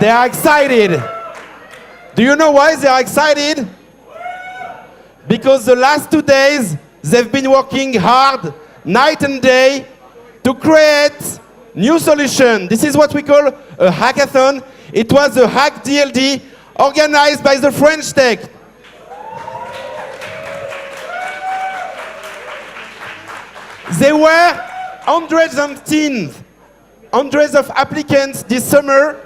They are excited. Do you know why they are excited? Because the last 2 days, they've been working hard, night and day, to create new solution. This is what we call a hackathon. It was a hack DLD organized by the French Tech. There were hundreds of applicants this summer.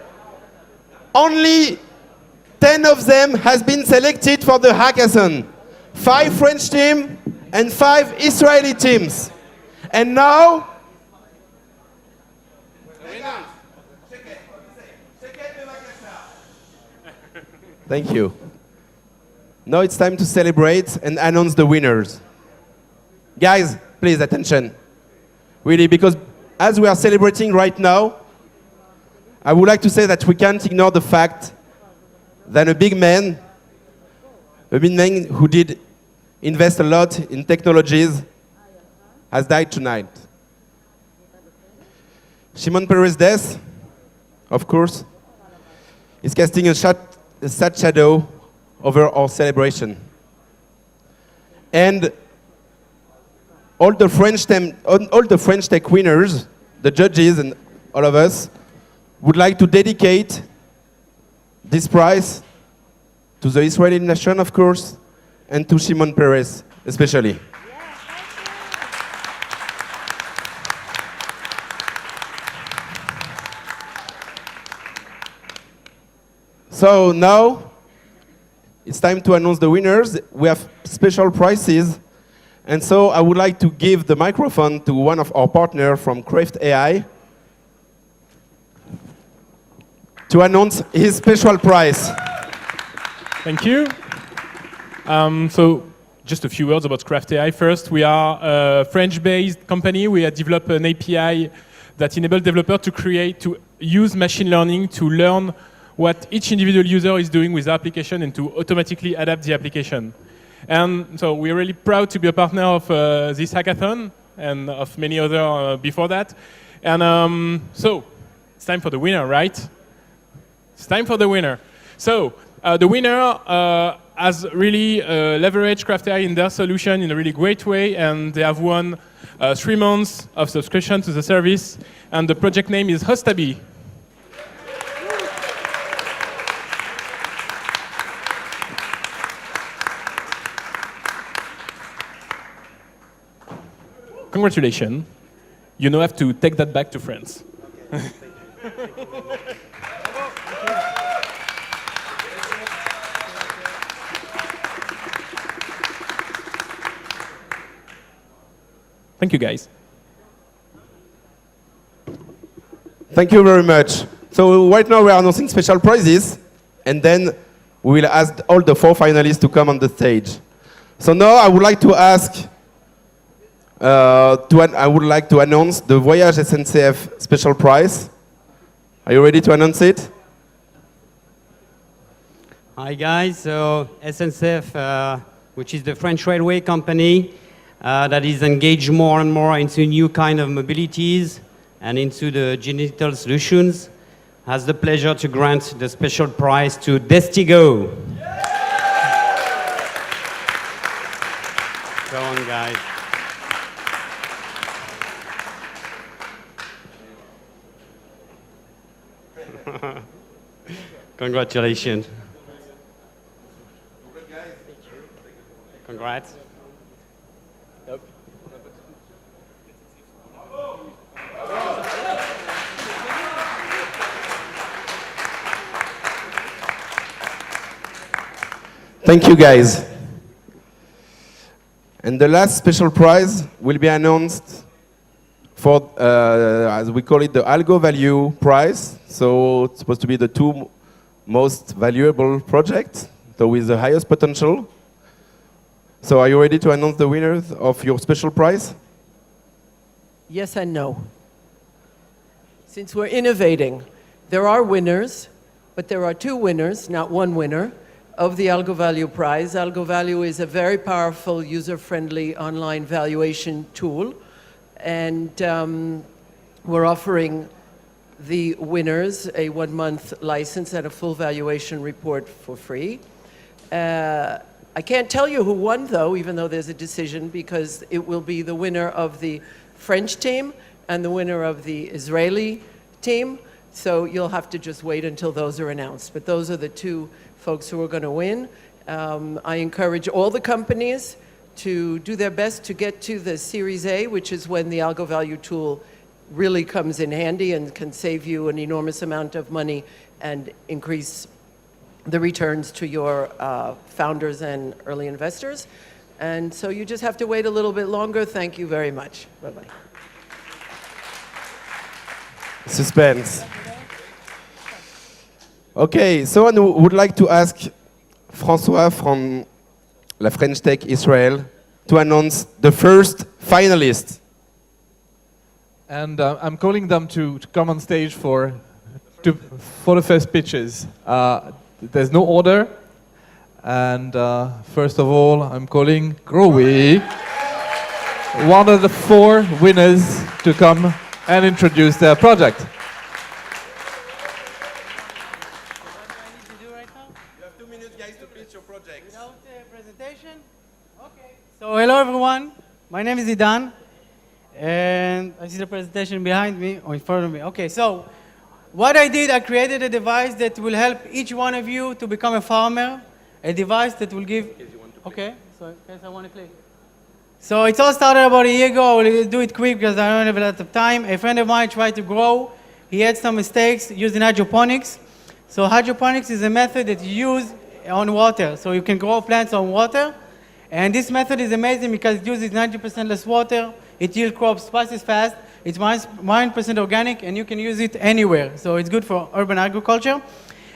Only 10 of them has been selected for the hackathon. 5 French teams and 5 Israeli teams. And now, thank you. Now it's time to celebrate and announce the winners. Guys, please attention. Really, because as we are celebrating right now, I would like to say that we can't ignore the fact that a big man who did invest a lot in technologies, has died tonight. Shimon Peres' death, of course, is casting a sad shadow over our celebration. And all the French Tech winners, the judges and all of us, would like to dedicate this prize to the Israeli nation, of course, and to Shimon Peres, especially. So now, it's time to announce the winners. We have special prizes, and so I would like to give the microphone to one of our partners from Craft AI to announce his special prize. Thank you. So just a few words about Craft AI. First, we are a French-based company. We have developed an API that enables developers to use machine learning to learn what each individual user is doing with the application and to automatically adapt the application. And so we're really proud to be a partner of this hackathon and of many other before that. And so it's time for the winner, right? It's time for the winner. So the winner has really leveraged Craft AI in their solution in a really great way, and they have won 3 months of subscription to the service. And the project name is Hostabi. Congratulations. You now have to take that back to France. Thank you, guys. Thank you very much. So right now we are announcing special prizes, and then we will ask all the 4 finalists to come on the stage. So now I would like to ask, I would like to announce the Voyage SNCF special prize. Are you ready to announce it? Hi guys, so SNCF, which is the French railway company that is engaged more and more into new kind of mobilities and into the digital solutions, has the pleasure to grant the special prize to Destigo. Go on, guys. Congratulations. Congrats. Thank you, guys. And the last special prize will be announced for, as we call it, the Algo Value Prize. So it's supposed to be the 2 most valuable projects, so with the highest potential. So are you ready to announce the winners of your special prize? Yes and no. Since we're innovating, there are winners, but there are 2 winners, not 1 winner, of the Algo Value Prize. Algo Value is a very powerful, user-friendly online valuation tool, and we're offering the winners a 1-month license and a full valuation report for free. I can't tell you who won, though, even though there's a decision, because it will be the winner of the French team and the winner of the Israeli team. So you'll have to just wait until those are announced. But those are the two folks who are going to win. I encourage all the companies to do their best to get to the Series A, which is when the algo value tool really comes in handy and can save you an enormous amount of money and increase the returns to your founders and early investors. And so you just have to wait a little bit longer. Thank you very much. Bye-bye. Suspense. Okay, someone who would like to ask François from La French Tech Israel to announce the first finalist. And I'm calling them to come on stage for the first pitches. There's no order. And first of all, I'm calling Growy, one of the 4 winners, to come and introduce their project. What do I need to do right now? You have 2 minutes, guys, to pitch your project. Without presentation? Okay. So hello everyone. My name is Idan. And I see the presentation behind me or in front of me. Okay, so what I did, I created a device that will help each one of you to become a farmer. A device that will give... Okay, so in case I want to click. So it all started about a year ago. I will do it quick because I don't have a lot of time. A friend of mine tried to grow. He had some mistakes using hydroponics. So hydroponics is a method that you use on water. So you can grow plants on water. And this method is amazing because it uses 90% less water. It yields crops twice as fast. It's 9% organic, and you can use it anywhere. So it's good for urban agriculture.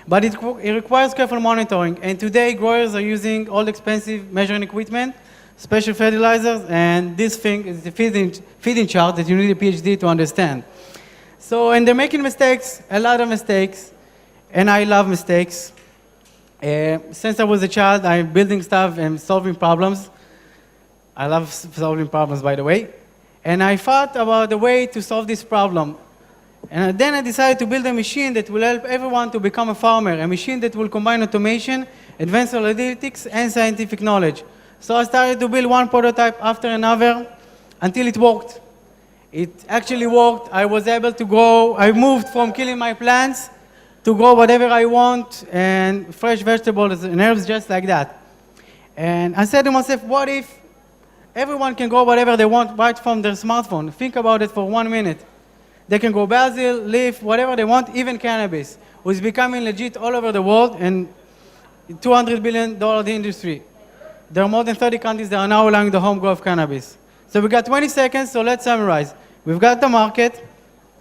But it requires careful monitoring. And today, growers are using all expensive measuring equipment, special fertilizers, and this thing is the feeding chart that you need a PhD to understand. So, and they're making mistakes, a lot of mistakes, and I love mistakes. Since I was a child, I'm building stuff and solving problems. I love solving problems, by the way. And I thought about a way to solve this problem. And then I decided to build a machine that will help everyone to become a farmer, a machine that will combine automation, advanced analytics, and scientific knowledge. So I started to build one prototype after another until it worked. It actually worked. I was able to grow. I moved from killing my plants to grow whatever I want, and fresh vegetables and herbs just like that. And I said to myself, what if everyone can grow whatever they want right from their smartphone? Think about it for 1 minute. They can grow basil, leaf, whatever they want, even cannabis, which is becoming legit all over the world and $200 billion industry. There are more than 30 countries that are now allowing the home grow of cannabis. So we got 20 seconds, so let's summarize. We've got the market.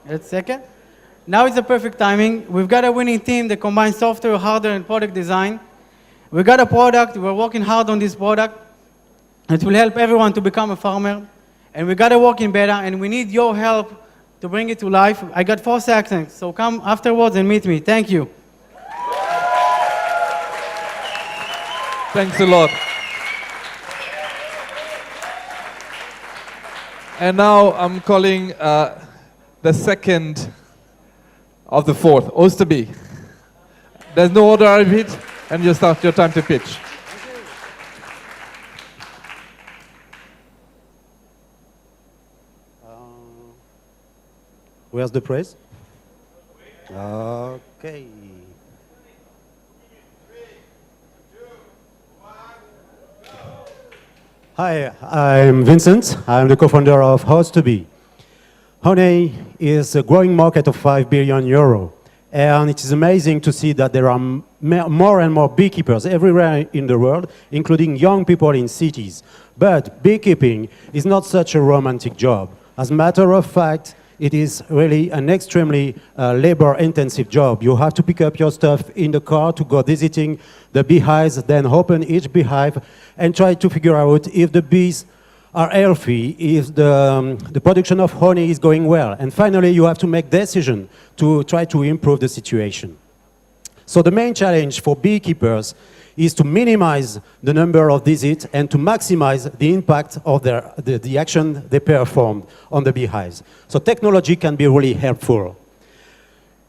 Let's second. Now it's the perfect timing. We've got a winning team that combines software, hardware, and product design. We got a product. We're working hard on this product. It will help everyone to become a farmer. And we got to work in beta, and we need your help to bring it to life. I got 4 seconds, so come afterwards and meet me. Thank you. Thanks a lot. And now I'm calling the second of the 4th, Osterby. There's no order, I repeat, and you start your time to pitch. Where's the praise? Okay. Hi, I'm Vincent. I'm the co-founder of Host2Be. Honey is a growing market of 5 billion euro. And it is amazing to see that there are more and more beekeepers everywhere in the world, including young people in cities. But beekeeping is not such a romantic job. As a matter of fact, it is really an extremely labor-intensive job. You have to pick up your stuff in the car to go visiting the beehives, then open each beehive and try to figure out if the bees are healthy, if the production of honey is going well. And finally, you have to make decisions to try to improve the situation. So the main challenge for beekeepers is to minimize the number of visits and to maximize the impact of the action they perform on the beehives. So technology can be really helpful.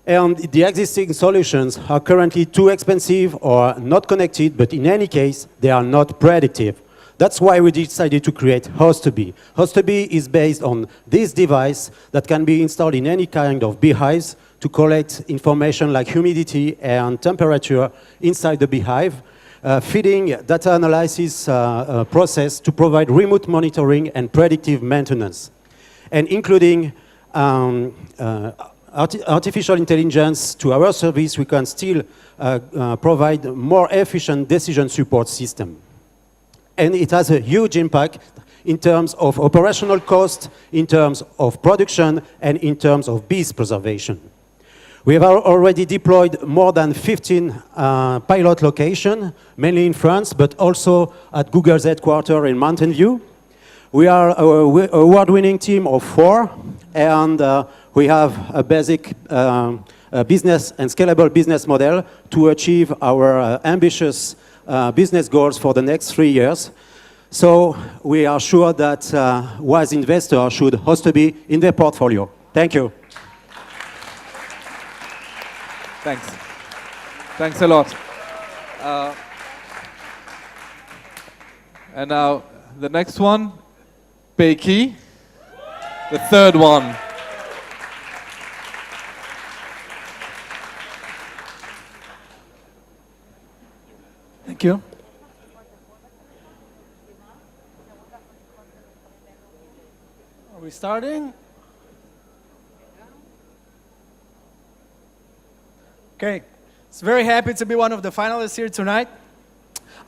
And the existing solutions are currently too expensive or not connected, but in any case, they are not predictive. That's why we decided to create Host2Be. Host2Be is based on this device that can be installed in any kind of beehives to collect information like humidity and temperature inside the beehive, feeding data analysis process to provide remote monitoring and predictive maintenance, and including artificial intelligence to our service, we can still provide more efficient decision support system. And it has a huge impact in terms of operational cost, in terms of production, and in terms of bees preservation. We have already deployed more than 15 pilot locations, mainly in France, but also at Google's headquarters in Mountain View. We are an award-winning team of 4, and we have a basic business and scalable business model to achieve our ambitious business goals for the next 3 years. So we are sure that wise investors should Host2Be in their portfolio. Thank you. Thanks. Thanks a lot. And now the next one, Becky, the third one. Thank you. Are we starting? Okay. It's very happy to be one of the finalists here tonight.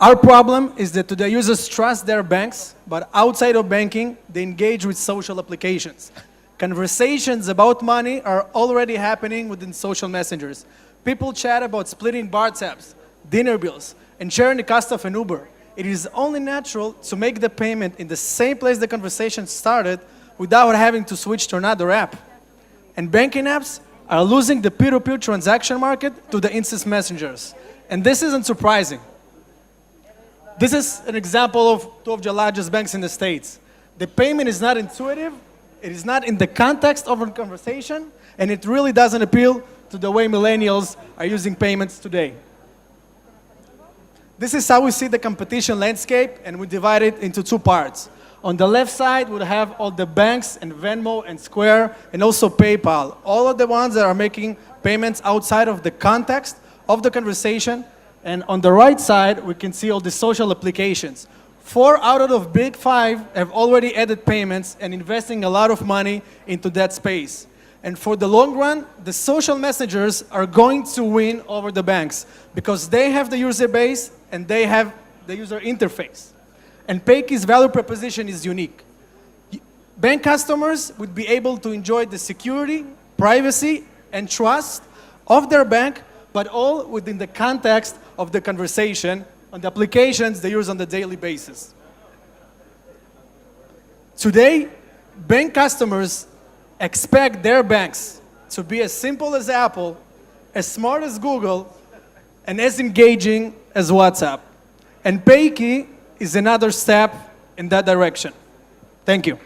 Our problem is that today users trust their banks, but outside of banking, they engage with social applications. Conversations about money are already happening within social messengers. People chat about splitting bar tabs, dinner bills, and sharing the cost of an Uber. It is only natural to make the payment in the same place the conversation started without having to switch to another app. And banking apps are losing the peer-to-peer transaction market to the instant messengers. And this isn't surprising. This is an example of two of the largest banks in the States. The payment is not intuitive, it is not in the context of a conversation, and it really doesn't appeal to the way millennials are using payments today. This is how we see the competition landscape, and we divide it into 2 parts. On the left side, we'll have all the banks and Venmo and Square and also PayPal, all of the ones that are making payments outside of the context of the conversation. And on the right side, we can see all the social applications. 4 out of the big 5 have already added payments and investing a lot of money into that space. And for the long run, the social messengers are going to win over the banks because they have the user base and they have the user interface. And Payke's value proposition is unique. Bank customers would be able to enjoy the security, privacy, and trust of their bank, but all within the context of the conversation on the applications they use on the daily basis. Today, bank customers expect their banks to be as simple as Apple, as smart as Google, and as engaging as WhatsApp. And Payke is another step in that direction. Thank you.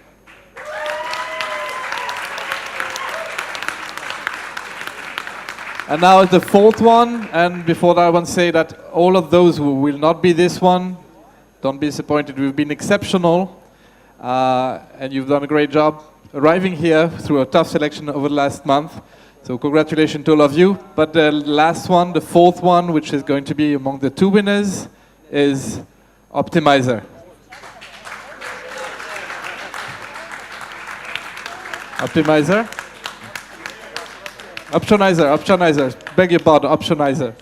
And now the 4th one, and before that I want to say that all of those who will not be this one, don't be disappointed, we've been exceptional, and you've done a great job arriving here through a tough selection over the last month. So congratulations to all of you. But the last one, the 4th one, which is going to be among the 2 winners, is Optimizer. Optimizer? Optionizer, beg your pardon, Optionizer.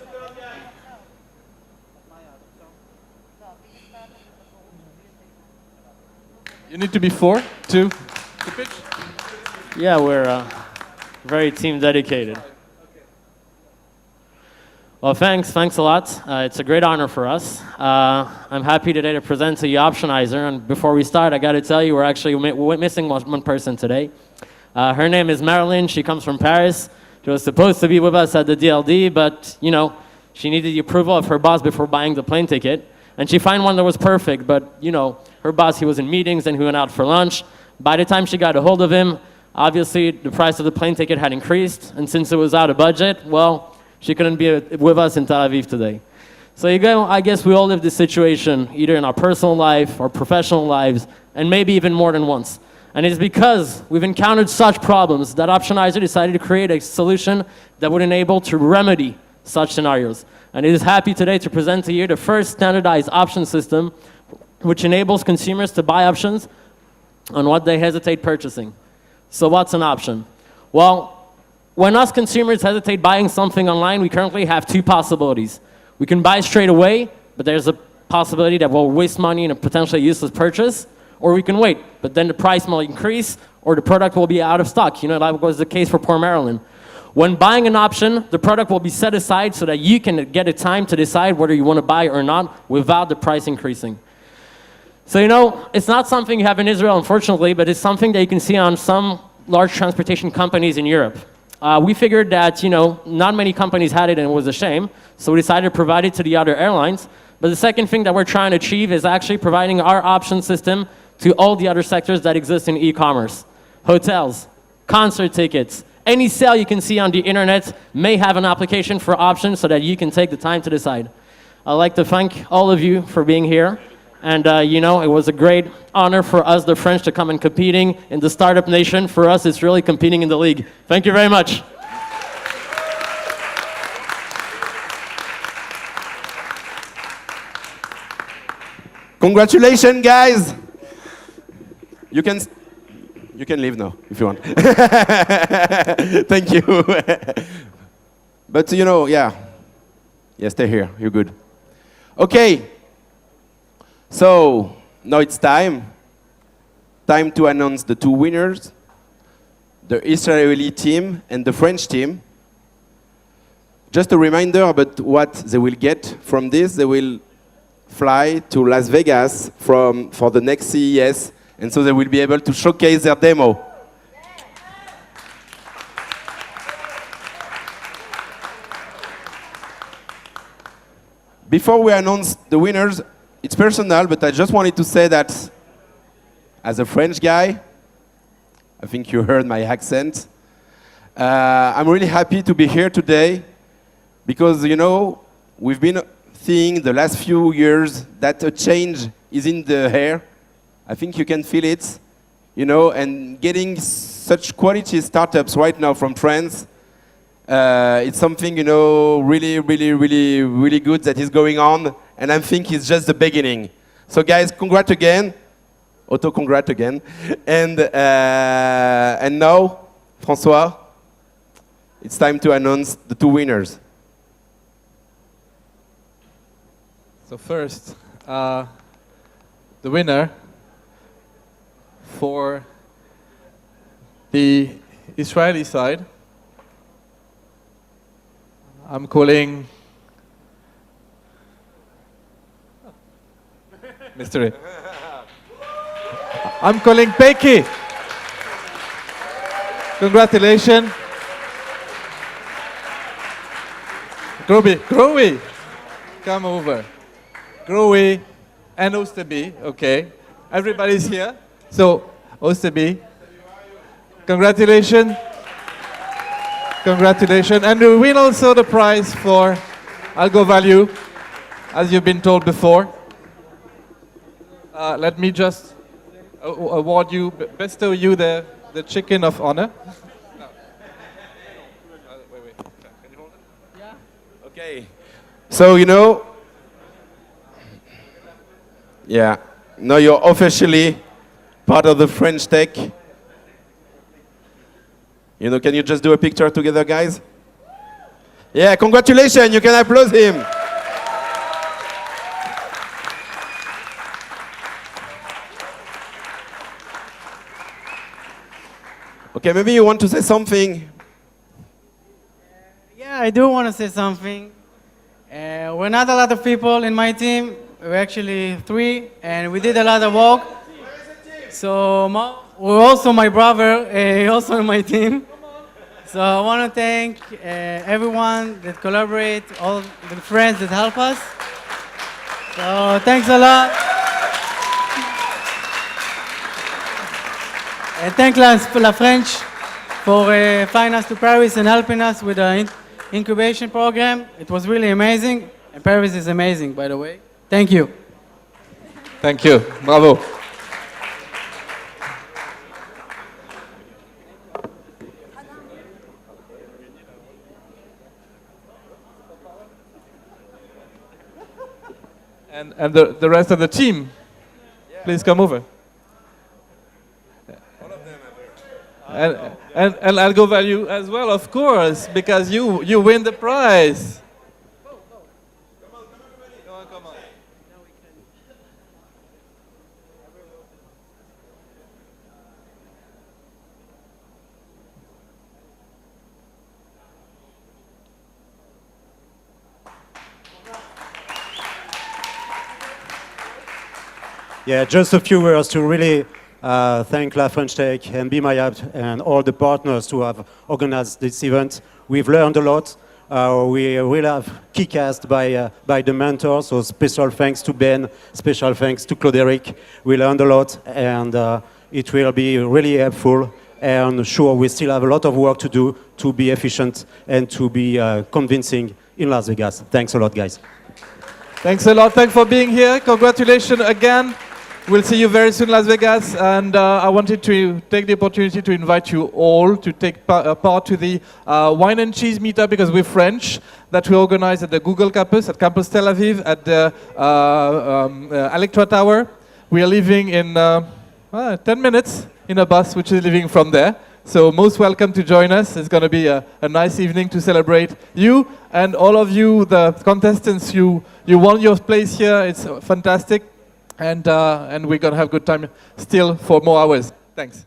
You need to be 4 to pitch? Yeah, we're very team dedicated. Well, thanks a lot. It's a great honor for us. I'm happy today to present to you Optionizer, and before we start, I got to tell you we're actually missing one person today. Her name is Marilyn. She comes from Paris. She was supposed to be with us at the DLD, but, you know, she needed the approval of her boss before buying the plane ticket. And she found one that was perfect, but, you know, her boss, he was in meetings and he went out for lunch. By the time she got a hold of him, Obviously, the price of the plane ticket had increased, and since it was out of budget, well, she couldn't be with us in Tel Aviv today. So I guess we all live this situation, either in our personal life or professional lives, and maybe even more than once. And it's because we've encountered such problems that Optionizer decided to create a solution that would enable to remedy such scenarios. And it is happy today to present to you the first standardized option system which enables consumers to buy options on what they hesitate purchasing. So what's an option? Well, when us consumers hesitate buying something online, we currently have two possibilities. We can buy straight away, but there's a possibility that we'll waste money in a potentially useless purchase, or we can wait, but then the price will increase or the product will be out of stock. You know, that was the case for poor Marilyn. When buying an option, the product will be set aside so that you can get a time to decide whether you want to buy or not without the price increasing. So, you know, it's not something you have in Israel, unfortunately, but it's something that you can see on some large transportation companies in Europe. We figured that, you know, not many companies had it and it was a shame, so we decided to provide it to the other airlines. But the second thing that we're trying to achieve is actually providing our option system to all the other sectors that exist in e-commerce. Hotels, concert tickets, any sale you can see on the internet may have an application for options so that you can take the time to decide. I'd like to thank all of you for being here. And, you know, it was a great honor for us, the French, to come and competing in the Startup Nation. For us, it's really competing in the league. Thank you very much. Congratulations, guys. You can leave now if you want. Thank you. But you know, yeah, stay here. You're good. Okay. So now it's time to announce the two winners, the Israeli team and the French team. Just a reminder about what they will get from this. They will fly to Las Vegas for the next CES, and so they will be able to showcase their demo. Before we announce the winners, it's personal, but I just wanted to say that as a French guy, I think you heard my accent, I'm really happy to be here today because, you know, we've been seeing the last few years that a change is in the air. I think you can feel it, you know, and getting such quality startups right now from France, it's something, you know, really, really, really, really good that is going on, and I think it's just the beginning. So guys, congrats again. Auto-congrats again. And now, François, it's time to announce the two winners. So first, the winner for the Israeli side, I'm calling mystery. I'm calling Peiki. Congratulations. Growy, come over. Growy and Osterby, okay. Everybody's here. So, Osterby, congratulations. Congratulations. And we win also the prize for Algo Value, as you've been told before. Let me just award you, bestow you the chicken of honor. Wait. Can you hold it? Yeah. Okay. So, you know, yeah, now you're officially part of the French Tech. You know, can you just do a picture together, guys? Yeah, congratulations, you can applaud him. Okay, maybe you want to say something. Yeah, I do want to say something. We're not a lot of people in my team. We're actually 3, and we did a lot of work. So we're also my brother, also in my team. So I want to thank everyone that collaborate, all the friends that help us. So thanks a lot. And thank La French for flying us to Paris and helping us with the incubation program. It was really amazing. And Paris is amazing, by the way. Thank you. Thank you. Bravo. And the rest of the team, please come over. And Algo Value as well, of course, because you win the prize. Come on. Yeah, just a few words to really thank La French Tech and Be My App and all the partners who have organized this event. We've learned a lot. We really have kick-assed by the mentors, so special thanks to Ben, special thanks to Claude-Eric. We learned a lot, and it will be really helpful. And sure, we still have a lot of work to do to be efficient and to be convincing in Las Vegas. Thanks a lot, guys. Thanks a lot. Thanks for being here. Congratulations again. We'll see you very soon in Las Vegas. And I wanted to take the opportunity to invite you all to take part to the Wine and Cheese meetup, because we're French, that we organize at the Google campus, at Campus Tel Aviv, at the Electra Tower. We are leaving in 10 minutes in a bus, which is leaving from there. So most welcome to join us. It's going to be a nice evening to celebrate you and all of you, the contestants. You won your place here. It's fantastic. And we're going to have a good time still for more hours. Thanks.